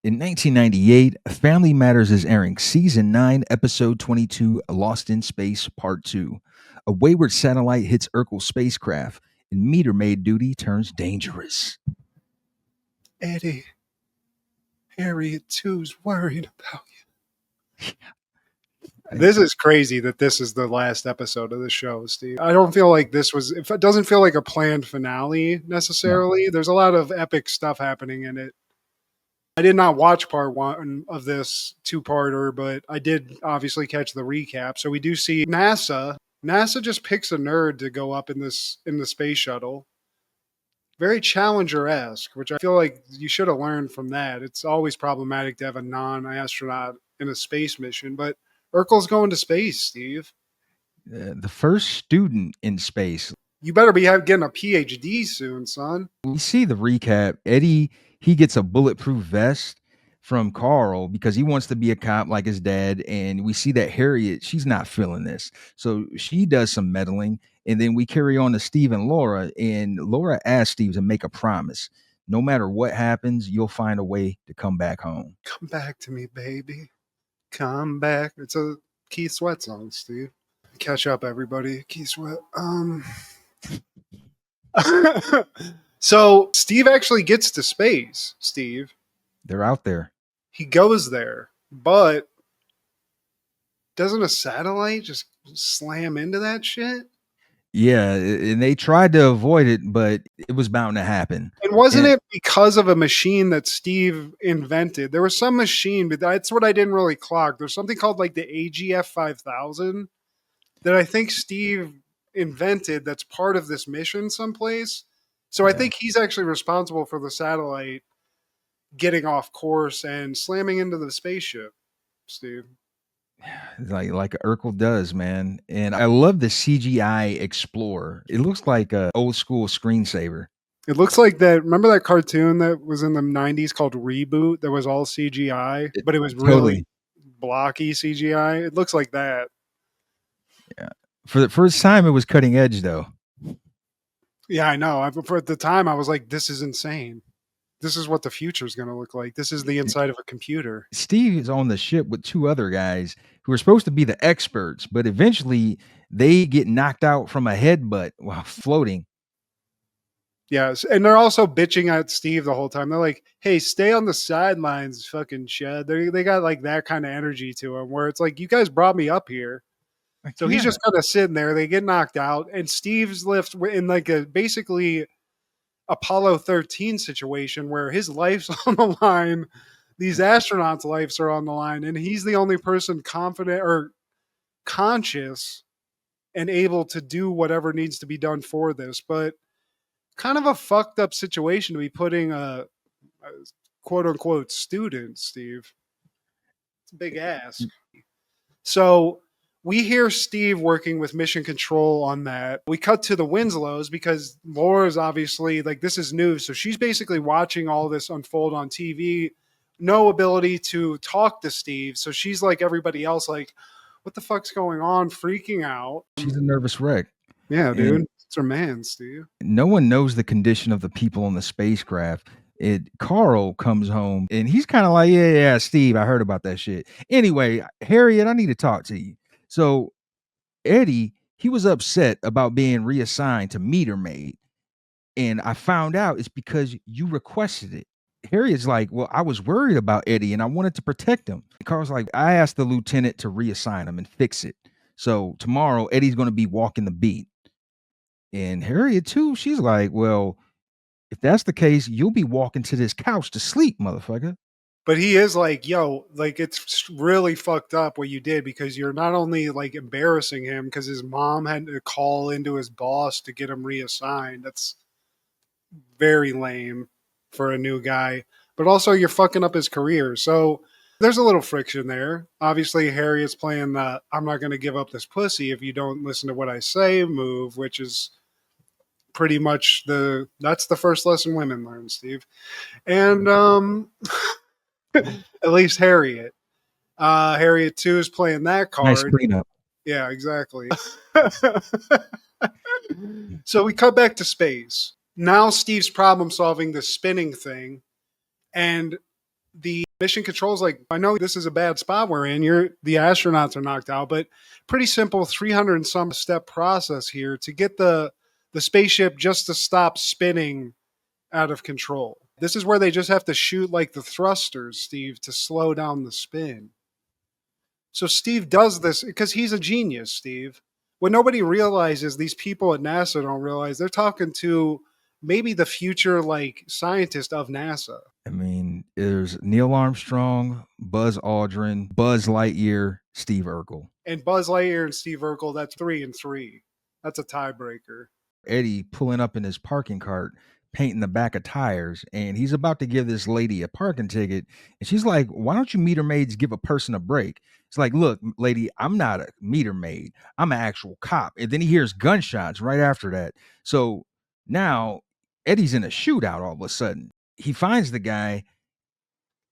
In 1998, Family Matters is airing Season 9, Episode 22, Lost in Space, Part 2. A wayward satellite hits Urkel spacecraft, and meter-maid duty turns dangerous. Eddie, Harriet too's worried about you. This is crazy that this is the last episode of the show, Steve. I don't feel like this was, if it doesn't feel like a planned finale necessarily. There's a lot of epic stuff happening in it. I did not watch part one of this two-parter, but I did obviously catch the recap. So we do see NASA. NASA just picks a nerd to go up in the space shuttle. Very Challenger-esque, which I feel like you should have learned from that. It's always problematic to have a non-astronaut in a space mission, but Urkel's going to space, Steve. The first student in space. You better be getting a PhD soon, son. We see the recap. Eddie, he gets a bulletproof vest from Carl because he wants to be a cop like his dad. And we see that Harriet, she's not feeling this. So she does some meddling. And then we carry on to Steve and Laura. And Laura asks Steve to make a promise. No matter what happens, you'll find a way to come back home. Come back to me, baby. Come back. It's a Keith Sweat song, Steve. Catch up, everybody. Keith Sweat. So Steve actually gets to space, Steve. They're out there. He goes there, but doesn't a satellite just slam into that shit? Yeah, and they tried to avoid it, but it was bound to happen. And wasn't it because of a machine that Steve invented? There was some machine, but that's what I didn't really clock. There's something called like the AGF 5000 that I think Steve invented that's part of this mission someplace. So I think he's actually responsible for the satellite getting off course and slamming into the spaceship, Steve. Like Urkel does, man. And I love the CGI Explorer. It looks like a old school screensaver. It looks like that. Remember that cartoon that was in the 90s called Reboot that was all CGI, but it was really blocky CGI? It looks like that. Yeah. For the first time, it was cutting edge, though. Yeah, I know. For at the time, I was like, this is insane. This is what the future is going to look like. This is the inside of a computer. Steve is on the ship with two other guys who are supposed to be the experts, but eventually they get knocked out from a headbutt while floating. Yes, and they're also bitching at Steve the whole time. They're like, hey, stay on the sidelines, fucking shed. They got like that kind of energy to them where it's like, you guys brought me up here. So he's just kind of sitting there. They get knocked out, and Steve's left in like a basically Apollo 13 situation where his life's on the line. These astronauts' lives are on the line, and he's the only person confident or conscious and able to do whatever needs to be done for this. But kind of a fucked up situation to be putting a quote unquote student, Steve. It's a big ask. So we hear Steve working with Mission Control on that. We cut to the Winslows because Laura's obviously like, this is news. So she's basically watching all this unfold on TV. No ability to talk to Steve. So she's like everybody else, like, what the fuck's going on? Freaking out. She's a nervous wreck. Yeah, dude. And it's her man, Steve. No one knows the condition of the people on the spacecraft. Carl comes home and he's kind of like, yeah, Steve, I heard about that shit. Anyway, Harriet, I need to talk to you. So Eddie, he was upset about being reassigned to Meter-maid. And I found out it's because you requested it. Harriet's like, well, I was worried about Eddie and I wanted to protect him. And Carl's like, I asked the lieutenant to reassign him and fix it. So tomorrow, Eddie's going to be walking the beat. And Harriet, too, she's like, well, if that's the case, you'll be walking to this couch to sleep, motherfucker. But he is like, yo, like, it's really fucked up what you did because you're not only like embarrassing him because his mom had to call into his boss to get him reassigned. That's very lame for a new guy. But also you're fucking up his career. So there's a little friction there. Obviously, Harriet's playing the I'm not going to give up this pussy if you don't listen to what I say move, which is pretty much that's the first lesson women learn, Steve. And at least Harriet. Harriet 2 is playing that card. Nice prenup. Yeah, exactly. So we cut back to space. Now Steve's problem solving the spinning thing. And the Mission control's like, I know this is a bad spot we're in. The astronauts are knocked out, but pretty simple 300 and some step process here to get the spaceship just to stop spinning out of control. This is where they just have to shoot like the thrusters, Steve, to slow down the spin. So Steve does this because he's a genius, Steve. What nobody realizes, these people at NASA don't realize, they're talking to maybe the future like scientist of NASA. I mean, there's Neil Armstrong, Buzz Aldrin, Buzz Lightyear, Steve Urkel. And Buzz Lightyear and Steve Urkel, that's 3-3. That's a tiebreaker. Eddie pulling up in his parking cart, painting the back of tires, and he's about to give this lady a parking ticket. And she's like, "Why don't you meter maids give a person a break?" It's like, "Look, lady, I'm not a meter maid. I'm an actual cop." And then he hears gunshots right after that. So now Eddie's in a shootout all of a sudden. He finds the guy,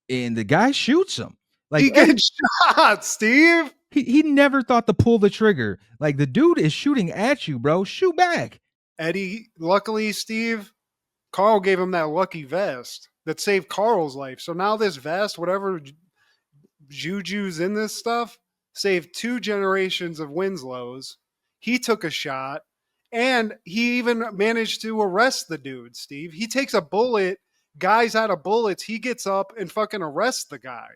and the guy shoots him. Like He Eddie, gets shot, Steve. he never thought to pull the trigger. Like the dude is shooting at you, bro. Shoot back. Eddie, luckily, Steve, Carl gave him that lucky vest that saved Carl's life. So now this vest, whatever juju's in this stuff, saved 2 generations of Winslow's. He took a shot, and he even managed to arrest the dude, Steve. He takes a bullet, guy's out of bullets. He gets up and fucking arrests the guy.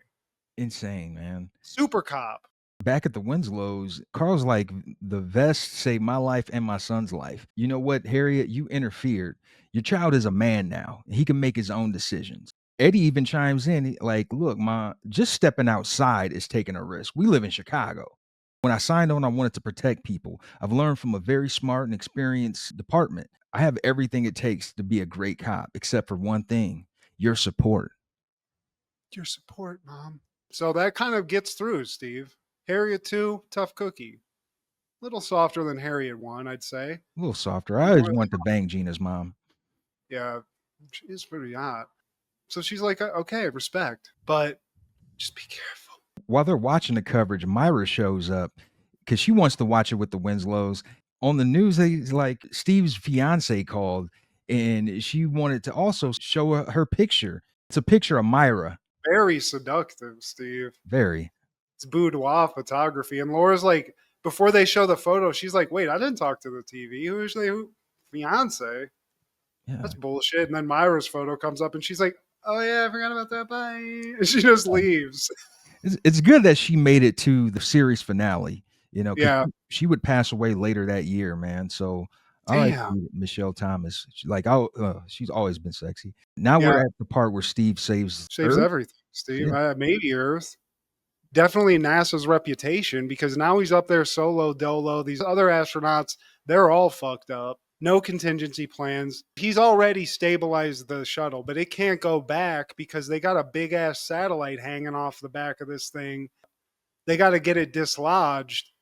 Insane, man. Super cop. Back at the Winslows, Carl's like, "The vest saved my life and my son's life. You know what, Harriet? You interfered. Your child is a man now. He can make his own decisions." Eddie even chimes in, like, "Look, Ma, just stepping outside is taking a risk. We live in Chicago. When I signed on, I wanted to protect people. I've learned from a very smart and experienced department. I have everything it takes to be a great cop, except for one thing, your support." Your support, Mom. So that kind of gets through, Steve. Harriet 2, tough cookie. Little softer than Harriet 1, I'd say. A little softer. I always wanted to bang Gina's mom. Yeah, she is pretty hot. So she's like, okay, respect, but just be careful. While they're watching the coverage, Myra shows up because she wants to watch it with the Winslows. On the news, he's like, Steve's fiance called, and she wanted to also show her picture. It's a picture of Myra. Very seductive, Steve. Very. It's boudoir photography. And Laura's like, before they show the photo, she's like, wait, I didn't talk to the TV. Who? Fiance? Yeah. That's bullshit. And then Myra's photo comes up and she's like, oh yeah, I forgot about that. Bye. And she just leaves. It's good that she made it to the series finale, you know, 'cause Yeah. she would pass away later that year, man. So I like Damn. Michelle Thomas. She's always been sexy. Now Yeah. we're at the part where Steve saves Earth. Everything, Steve. Yeah. Maybe Earth. Definitely NASA's reputation, because now he's up there solo dolo. These other astronauts, they're all fucked up. No contingency plans. He's already stabilized the shuttle, but it can't go back because they got a big ass satellite hanging off the back of this thing. They got to get it dislodged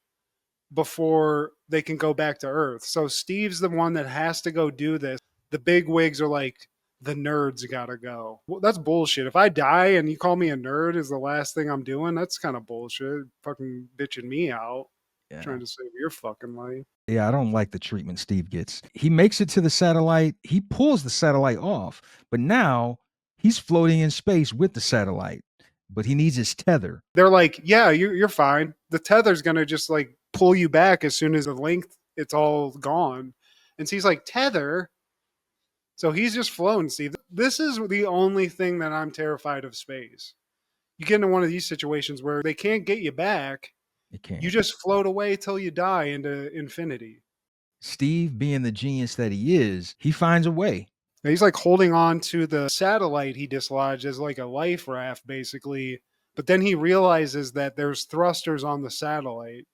before they can go back to Earth. So Steve's the one that has to go do this. The big wigs are like, the nerds gotta go. Well, that's bullshit. If I die and you call me a nerd is the last thing I'm doing, that's kind of bullshit. Fucking bitching me out. Yeah. Trying to save your fucking life. Yeah, I don't like the treatment Steve gets. He makes it to the satellite. He pulls the satellite off, but now he's floating in space with the satellite, but he needs his tether. They're like, yeah, you're fine. The tether's gonna just like pull you back as soon as the length it's all gone. And so he's like, tether? So he's just flown, Steve. This is the only thing that I'm terrified of space. You get into one of these situations where they can't get you back. It can't. You just float away till you die into infinity. Steve, being the genius that he is, he finds a way. Now he's like holding on to the satellite he dislodged as like a life raft, basically. But then he realizes that there's thrusters on the satellite.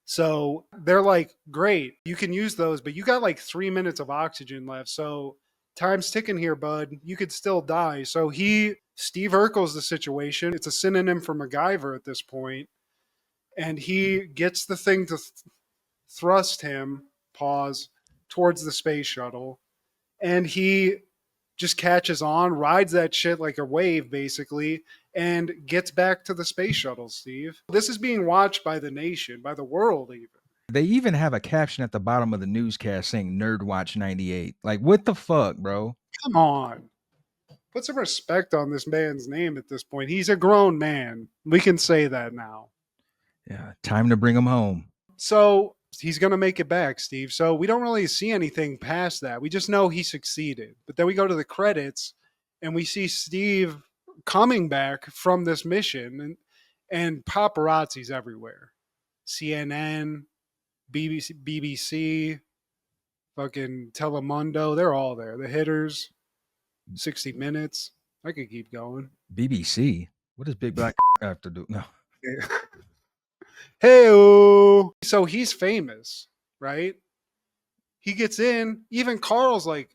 So they're like, great, you can use those, but you got like 3 minutes of oxygen left. So time's ticking here, bud. You could still die. So Steve Urkel's the situation. It's a synonym for MacGyver at this point. And he gets the thing to thrust him, towards the space shuttle. And he just catches on, rides that shit like a wave, basically, and gets back to the space shuttle, Steve. This is being watched by the nation, by the world even. They even have a caption at the bottom of the newscast saying Nerd Watch 98. Like, what the fuck, bro? Come on. Put some respect on this man's name at this point. He's a grown man. We can say that now. Yeah, time to bring him home. So he's going to make it back, Steve. So we don't really see anything past that. We just know he succeeded. But then we go to the credits and we see Steve coming back from this mission, and paparazzi's everywhere. CNN, BBC, fucking Telemundo, they're all there. The hitters, 60 Minutes. I could keep going. BBC. What does Big Black have to do? No. Hey, so he's famous, right? He gets in. Even Carl's like,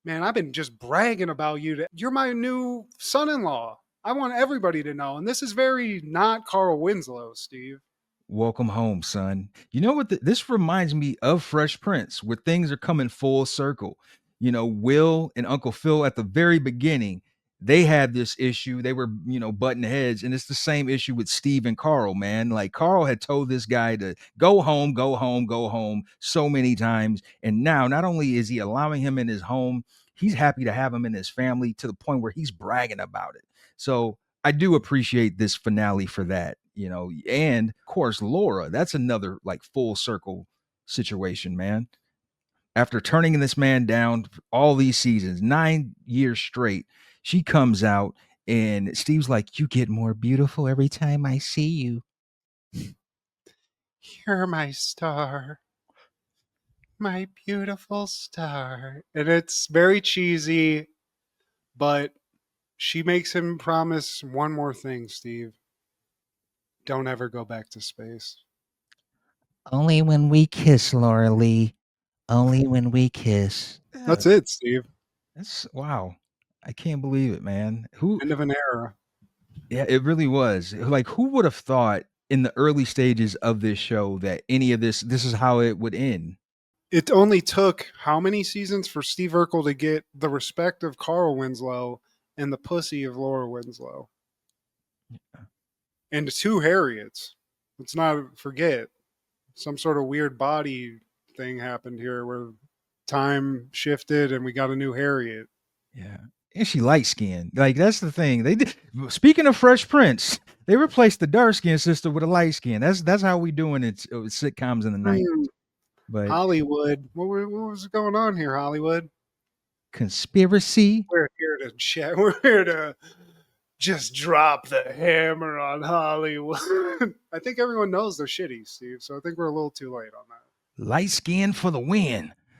man, I've been just bragging about you. You're my new son-in-law. I want everybody to know. And this is very not Carl Winslow, Steve. Welcome home, son. You know what? This reminds me of Fresh Prince, where things are coming full circle. You know, Will and Uncle Phil at the very beginning, they had this issue. They were, butting heads. And it's the same issue with Steve and Carl, man. Like Carl had told this guy to go home, go home, go home so many times. And now, not only is he allowing him in his home, he's happy to have him in his family to the point where he's bragging about it. So I do appreciate this finale for that, and of course, Laura, that's another like full circle situation, man. After turning this man down all these seasons, 9 years straight, she comes out and Steve's like, "You get more beautiful every time I see you." You're my star, my beautiful star. And it's very cheesy, but she makes him promise one more thing, Steve. Don't ever go back to space. Only when we kiss, Laura Lee. Only when we kiss. Yeah, That's it, Steve. that's wow. I can't believe it, man. Who End of an era. Yeah, it really was. Like, who would have thought in the early stages of this show that any of this is how it would end? It only took how many seasons for Steve Urkel to get the respect of Carl Winslow and the pussy of Laura Winslow? And the two Harriets. Let's not forget. Some sort of weird body thing happened here where time shifted and we got a new Harriet. Yeah. And she light skinned. Like, that's the thing. They did, speaking of Fresh Prince, they replaced the dark skinned sister with a light skin. That's how we doing it with sitcoms in the 90s. But Hollywood. What was going on here, Hollywood? conspiracy. We're here to chat. We're here to just drop the hammer on Hollywood. I think everyone knows they're shitty, Steve. So I think we're a little too late on that. Light skin for the win.